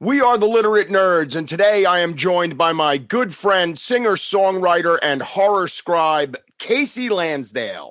We are the Literate Nerds, and today I am joined by my good friend, singer, songwriter, and horror scribe, Kasey Lansdale.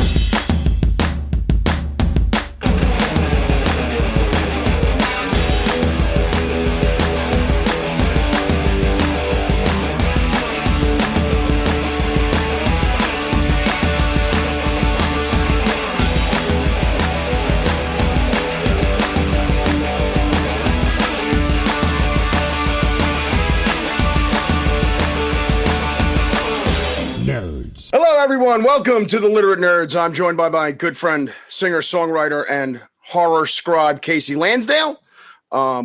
Hello, everyone. Welcome to the Literate Nerds. I'm joined by my good friend, singer, songwriter, and horror scribe, Kasey Lansdale.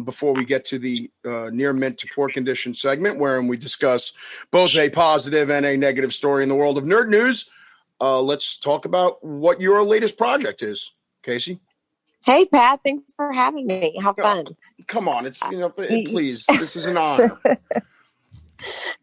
Before we get to the near mint to poor condition segment, wherein we discuss both a positive and a negative story in the world of nerd news, let's talk about what your latest project is, Kasey. Hey, Pat. Thanks for having me. How fun. Come on. It's, please, this is an honor.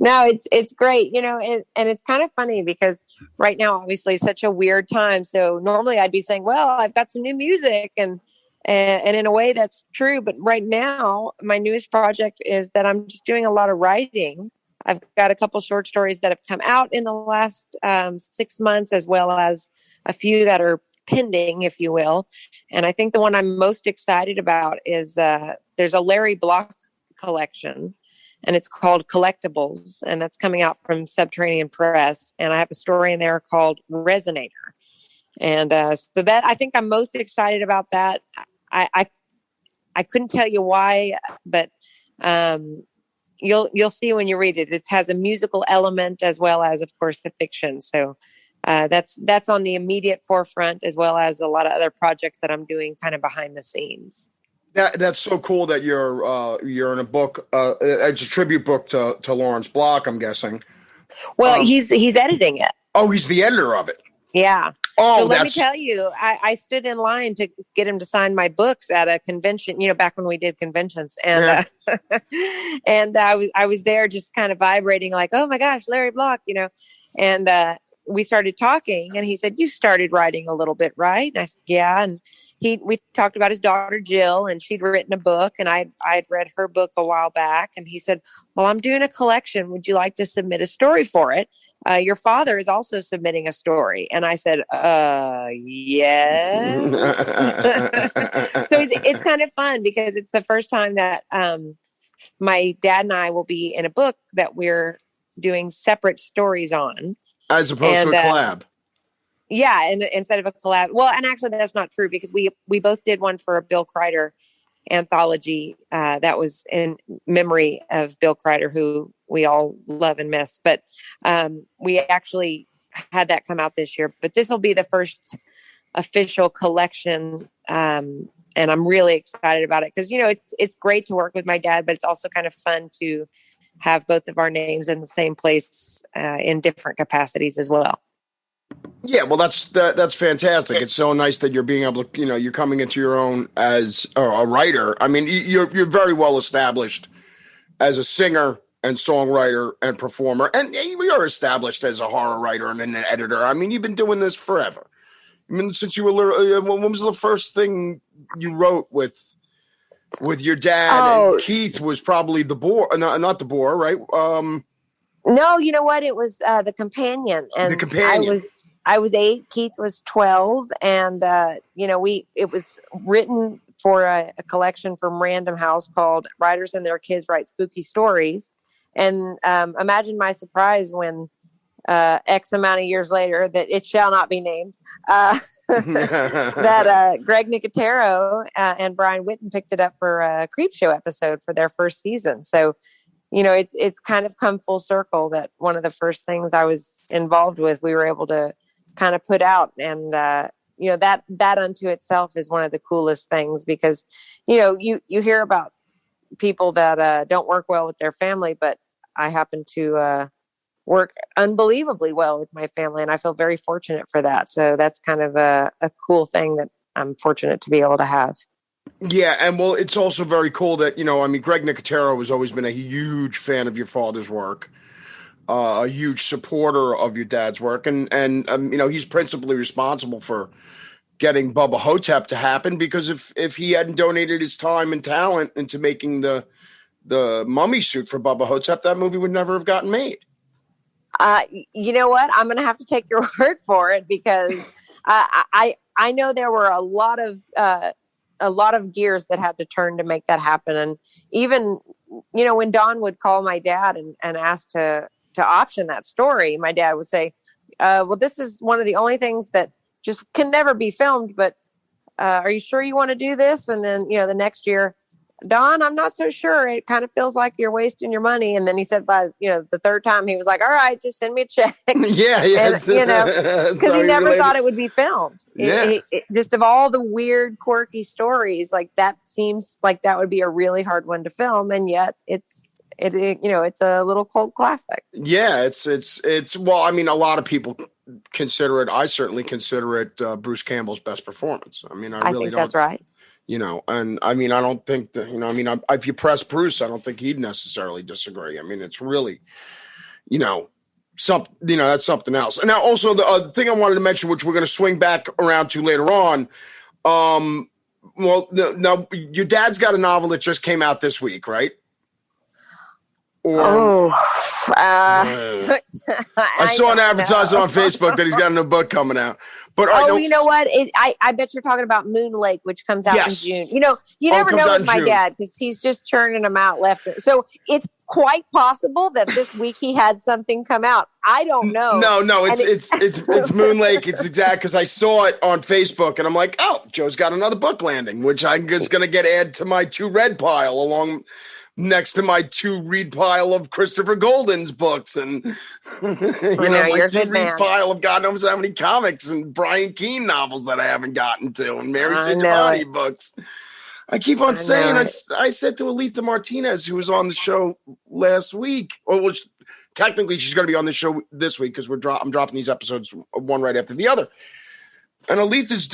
No, it's great, and it's kind of funny because right now, obviously, it's such a weird time. So normally I'd be saying, well, I've got some new music and in a way that's true. But right now, my newest project is that I'm just doing a lot of writing. I've got a couple short stories that have come out in the last 6 months, as well as a few that are pending, if you will. And I think the one I'm most excited about is there's a Larry Block collection. And it's called Collectibles, and that's coming out from Subterranean Press. And I have a story in there called Resonator. And so that I think I'm most excited about that. I couldn't tell you why, but you'll see when you read it. It has a musical element as well as, of course, the fiction. So that's on the immediate forefront, as well as a lot of other projects that I'm doing kind of behind the scenes. That's so cool that you're in a book. It's a tribute book to Lawrence Block, I'm guessing. Well, he's editing it. Oh, he's the editor of it. Yeah. Oh, so let me tell you, I stood in line to get him to sign my books at a convention. Back when we did conventions, and and I was there just kind of vibrating, like, oh my gosh, Larry Block, and we started talking, and he said, "You started writing a little bit, right?" And I said, "Yeah." And we talked about his daughter Jill, and she'd written a book, and I'd read her book a while back. And he said, "Well, I'm doing a collection. Would you like to submit a story for it? Your father is also submitting a story." And I said, "Yes." So it's kind of fun because it's the first time that my dad and I will be in a book that we're doing separate stories on. As opposed to a collab. Yeah, and instead of a collab. Well, and actually that's not true because we both did one for a Bill Kreider anthology that was in memory of Bill Kreider, who we all love and miss. But we actually had that come out this year. But this will be the first official collection, and I'm really excited about it because, it's great to work with my dad, but it's also kind of fun to have both of our names in the same place in different capacities as well. Yeah, well, that's fantastic. It's so nice that you're being able to, you're coming into your own as a writer. I mean, you're very well established as a singer and songwriter and performer, and you're established as a horror writer and an editor. I mean, you've been doing this forever. I mean, since you were when was the first thing you wrote with your dad? Oh. And Keith was probably the boar, not the boar, right? No, you know what? It was the companion, and the companion. I was 8. Keith was 12, and it was written for a collection from Random House called "Writers and Their Kids Write Spooky Stories." And imagine my surprise when X amount of years later, that it shall not be named, that Greg Nicotero and Brian Whitten picked it up for a Creepshow episode for their first season. So, it's kind of come full circle that one of the first things I was involved with, we were able to kind of put out. And, that unto itself is one of the coolest things because, you hear about people that don't work well with their family, but I happen to work unbelievably well with my family. And I feel very fortunate for that. So that's kind of a cool thing that I'm fortunate to be able to have. Yeah, and well, it's also very cool that, Greg Nicotero has always been a huge fan of your father's work, a huge supporter of your dad's work, and he's principally responsible for getting Bubba Hotep to happen, because if he hadn't donated his time and talent into making the the mummy suit for Bubba Hotep, that movie would never have gotten made. You know what? I'm going to have to take your word for it, because I know there were a lot of gears that had to turn to make that happen. And even, when Don would call my dad and ask to option that story, my dad would say, well, this is one of the only things that just can never be filmed, but are you sure you want to do this? And then, the next year, Don, I'm not so sure. It kind of feels like you're wasting your money. And then he said by, the third time, he was like, all right, just send me a check. Yeah. Because he never thought it would be filmed. Yeah. Just of all the weird, quirky stories, like that seems like that would be a really hard one to film. And yet it's a little cult classic. Yeah, it's well, I mean, a lot of people consider it. I certainly consider it Bruce Campbell's best performance. I mean, I really think don't. That's right. And I mean, I don't think that, if you press Bruce, I don't think he'd necessarily disagree. I mean, it's really, that's something else. And now also the thing I wanted to mention, which we're going to swing back around to later on. Well, now your dad's got a novel that just came out this week, right? I saw an advertisement on Facebook that he's got a new book coming out. But you know what? I bet you're talking about Moon Lake, which comes out in June. You never know with my dad, because he's just churning them out left. So it's quite possible that this week he had something come out. I don't know. No, it's Moon Lake. It's exact, because I saw it on Facebook and I'm like, oh, Joe's got another book landing, which I'm just going to get added to my to read pile along next to my to read pile of Christopher Golden's books, and my to read pile of God knows how many comics and Brian Keene novels that I haven't gotten to, and Mary Signavati books. I keep on saying, I said to Aletha Martinez, who was on the show last week, which technically she's going to be on the show this week, because I'm dropping these episodes one right after the other. And Aletha's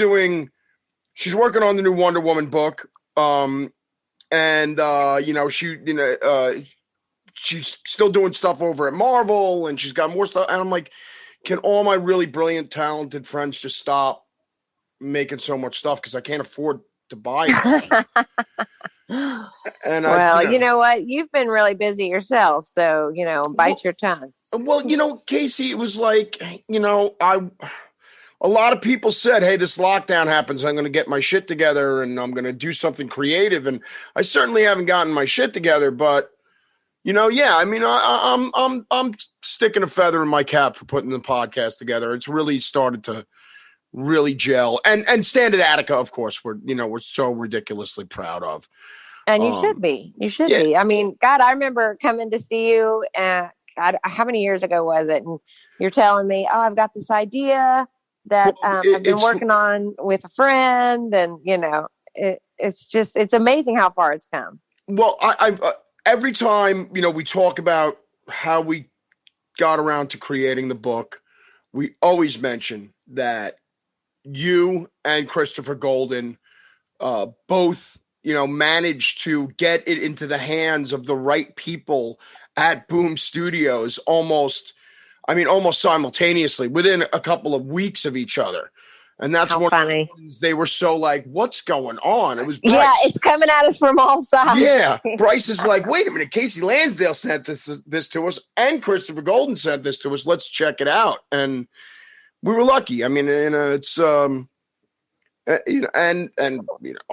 she's working on the new Wonder Woman book. And she's still doing stuff over at Marvel, and she's got more stuff. And I'm like, can all my really brilliant, talented friends just stop making so much stuff, because I can't afford to buy it. And you know what? You've been really busy yourself, so bite your tongue. Well, Kasey, it was like, a lot of people said, hey, this lockdown happens, I'm going to get my shit together and I'm going to do something creative. And I certainly haven't gotten my shit together, but I mean, I'm sticking a feather in my cap for putting the podcast together. It's really started to really gel, and Stand at Attica, of course, we're so ridiculously proud of. And you should be. Be. I mean, God, I remember coming to see you, and how many years ago was it? And you're telling me, oh, I've got this idea that I've been working on with a friend, and it's amazing how far it's come. Well, I every time we talk about how we got around to creating the book, we always mention that you and Christopher Golden both managed to get it into the hands of the right people at Boom Studios almost simultaneously, within a couple of weeks of each other. And that's how funny. They were so like, what's going on? It was Bryce. Yeah, it's coming at us from all sides. Yeah. Bryce is like, wait a minute, Kasey Lansdale sent this to us, and Christopher Golden sent this to us. Let's check it out. And we were lucky. I mean, it's and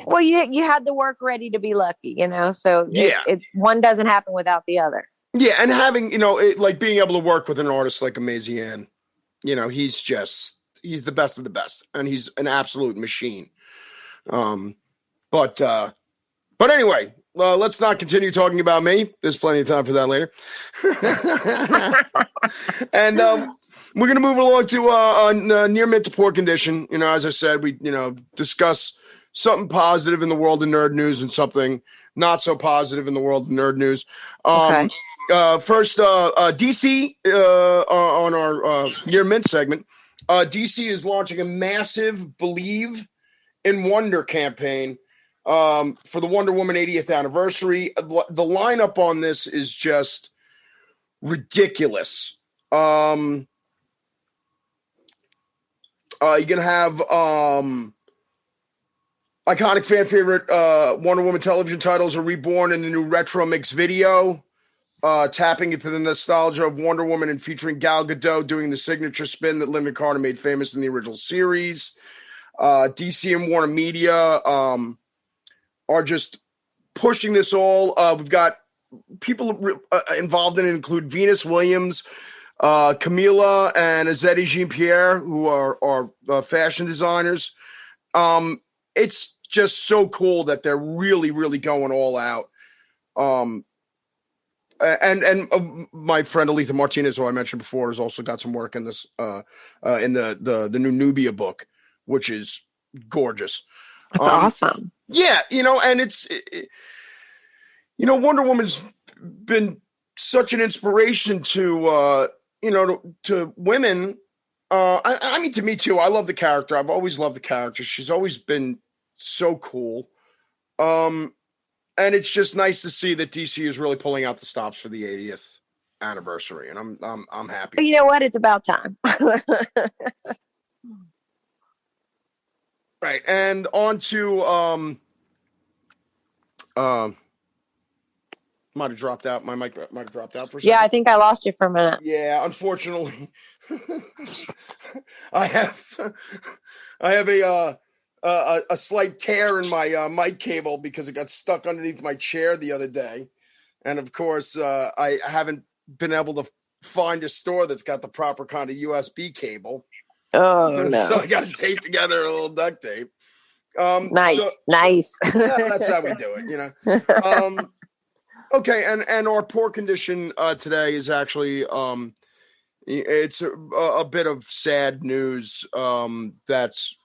well, you had the work ready to be lucky, so it's one doesn't happen without the other. Yeah, and having, like being able to work with an artist like Amazian, he's the best of the best, and he's an absolute machine. But anyway, let's not continue talking about me. There's plenty of time for that later. And we're going to move along to near mint to poor condition. As I said, we, discuss something positive in the world of nerd news and something not so positive in the world of nerd news. Okay. First, DC on our Near Mint segment. DC is launching a massive Believe in Wonder campaign for the Wonder Woman 80th anniversary. The lineup on this is just ridiculous. You're going to have Iconic fan favorite Wonder Woman television titles are reborn in the new retro mix video, tapping into the nostalgia of Wonder Woman and featuring Gal Gadot doing the signature spin that Linda Carter made famous in the original series. DC and Warner Media are just pushing this all. We've got people involved in it include Venus Williams, Camila, and Azette Jean-Pierre, who are fashion designers. It's just so cool that they're really, really going all out. And my friend Aletha Martinez, who I mentioned before, has also got some work in this in the new Nubia book, which is gorgeous. That's awesome. Yeah, and it's Wonder Woman's been such an inspiration to to women. I mean, to me too. I love the character. I've always loved the character. She's always been so cool. And it's just nice to see that DC is really pulling out the stops for the 80th anniversary, and I'm happy. You know what? It's about time. Right, and on to might have dropped out. My mic might have dropped out for a second. Yeah, I think I lost you for a minute. Yeah, unfortunately, I have a slight tear in my mic cable because it got stuck underneath my chair the other day, and of course, I haven't been able to find a store that's got the proper kind of USB cable. Oh no! So I got to tape together a little duct tape. Nice. That's how we do it, Okay, and our poor condition today is actually it's a bit of sad news. That's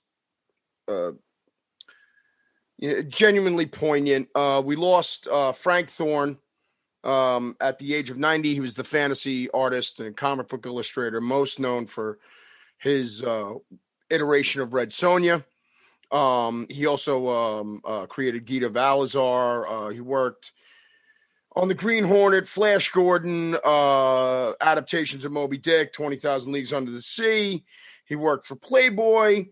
genuinely poignant. We lost Frank Thorne at the age of 90. He was the fantasy artist and comic book illustrator, most known for his iteration of Red Sonja. He also created Gita Valazar. He worked on the Green Hornet, Flash Gordon, adaptations of Moby Dick, 20,000 Leagues Under the Sea. He worked for Playboy.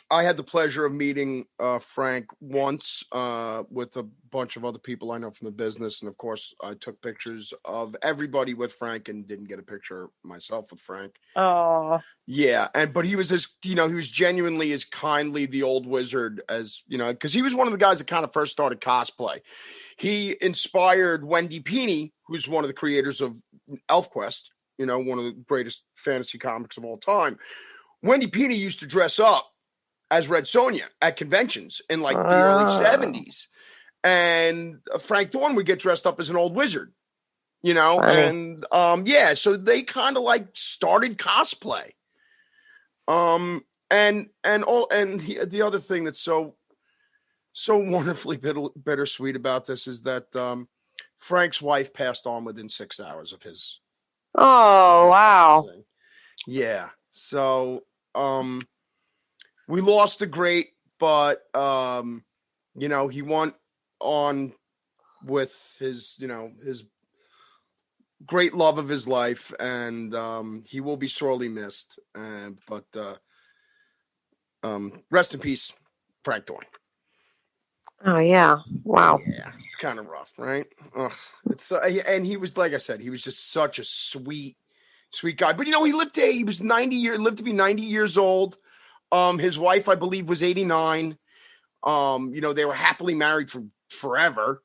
I had the pleasure of meeting Frank once with a bunch of other people I know from the business. And of course, I took pictures of everybody with Frank and didn't get a picture myself with Frank. Oh, yeah. But he was he was genuinely as kindly the old wizard as, because he was one of the guys that kind of first started cosplay. He inspired Wendy Pini, who's one of the creators of ElfQuest, one of the greatest fantasy comics of all time. Wendy Pini used to dress up as Red Sonja at conventions in like the early 70s. And Frank Thorne would get dressed up as an old wizard, and so they kind of like started cosplay. And the other thing that's so wonderfully bittersweet about this is that Frank's wife passed on within 6 hours of his. Oh, wow. Passing. Yeah. So, we lost a great, but he went on with his his great love of his life, and he will be sorely missed. But rest in peace, Frank Thorne. Oh yeah! Wow. Yeah, it's kind of rough, right? Ugh. It's and he was, like I said, he was just such a sweet guy. But he lived to be 90 years old. His wife, I believe, was 89. They were happily married for forever.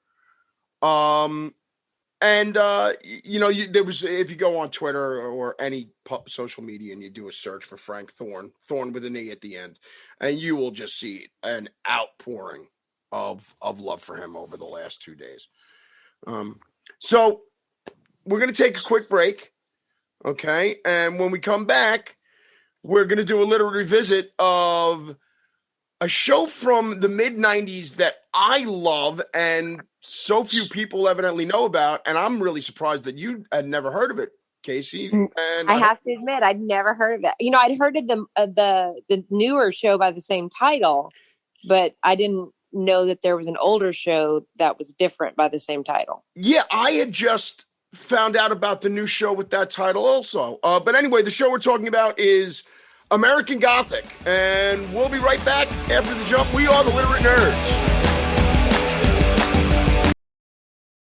There was, if you go on Twitter or any social media and you do a search for Frank Thorne with an E at the end, and you will just see an outpouring of love for him over the last 2 days. So we're going to take a quick break. Okay. And when we come back, we're going to do a little revisit of a show from the mid-90s that I love and so few people evidently know about. And I'm really surprised that you had never heard of it, Kasey. And I have to admit, I'd never heard of it. I'd heard of the newer show by the same title, but I didn't know that there was an older show that was different by the same title. Yeah, I had just found out about the new show with that title also. But anyway, the show we're talking about is American Gothic. And we'll be right back after the jump. We are the Literate Nerds.